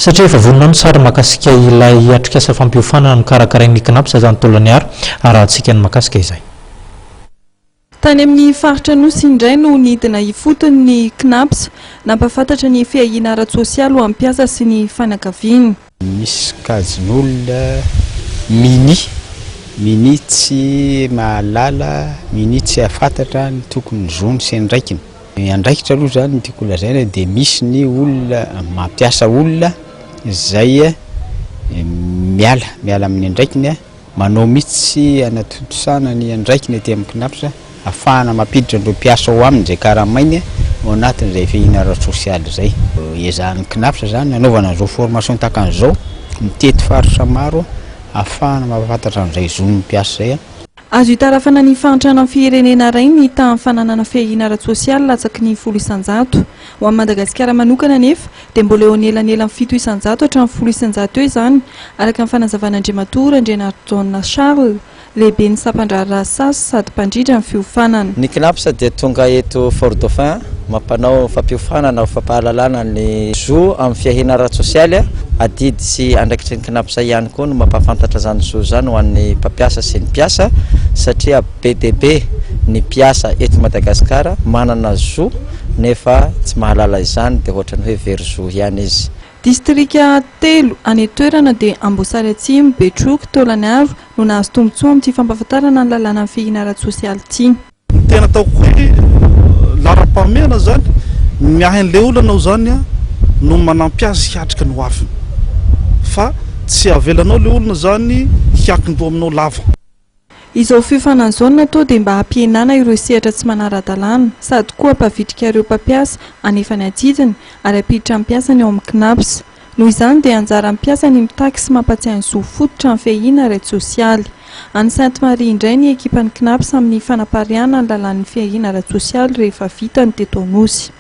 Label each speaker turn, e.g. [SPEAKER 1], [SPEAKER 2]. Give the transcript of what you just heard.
[SPEAKER 1] satria efa vonona ny sary makasika ilay atrikasa fampiofanana mikarakarain'ny KNAPS zany taolany ary rahantsika ny makasika izay.
[SPEAKER 2] Tany amin'ny faritra Nosy indray no nidina ifotony ny KNAPS nampafantatra ny fiahiana ara-tsosialy ho ampiasa sy ny fanakaviany.
[SPEAKER 3] Misy kajin'olona mini tsy mahalala, mini tsy afantatra ny tokony zony sy andraikiny. Andraikitra aloha zany tiako lazaina dia misy ny olona mampiasa olona izay miala amin'ny andraikiny manao mihitsy anatontosana ny andraikiny aty amin'ny KNAPS afahana mampiditra andreo mpiasa ao aminy izay karamainy ao anatin'izay fiahiana ara-tsosialy izay. Ezahan'ny KNAPS zany anaovana an'izao formation tahaka an'izao mitety faritra maro afahana mampafantatra an'izay zon'ny mpiasa zay.
[SPEAKER 2] Azo hitarafana ny fahantrana firenena iray ny tahan'ny fananana fiahiana ara-tsosialy latsaky ny 10% ho an'i Madagasikara manokana nefa dia mbola eo anelanela 700 hatramin'ny 10% eo izany araka ny fanazavana Andriamatora Andrianaritaona Charles lehibe ny sampandrary rasasy sady mpandrindra ny fiofanana.
[SPEAKER 4] Ny KNAPS dia tonga eto Fort Dauphin mampanao fampiofanana fampahalalana ny zo amin'ny fiahiana ara-tsosialy adidy sy andraikitry ny KNAPS ihany koa no mampafantatra zany zo zany ho an'ny mpampiasa sy ny mpiasa satria BTB ny mpiasa eto Madagasikara manana zo nefa tsy mahalala izany dia ohatrany hoe very zo ihany izy.
[SPEAKER 2] Distrika 3 any toerana dia Amboasary Atsimo, Betroky, Taolagnaro no nahazo tombotsoa amin'ity fampahafantarana ny lalàna ny fiahiana ara-tsosialy ity.
[SPEAKER 5] Tena ataoko hoe lara-pahamehana zany miahan'ilay olana zany no manampiasa hiatrika ny hoaviny fa tsy avelanao ilay olona zany hiakin-doha aminao lava.
[SPEAKER 2] Izao fiofanana izao natao dia mba hampihenana ireo sehatra tsy manara-dalàna sady koa hampavitrika ireo mpampiasa anefany adidiny ary hampiditra mpiasa ny ao amin'ny KNAPS. Noho izany dia anjara mpiasa ny mitaky sy mampatsiahy ny zo fototra amin'ny fiahiana ara-tsosialy. Any Sainte-Marie indray ny ekipan'ny KNAPS amin'ny fanapariana ny lalàn'ny fiahiana ara-tsosialy rehefa vita ny teto Nosy.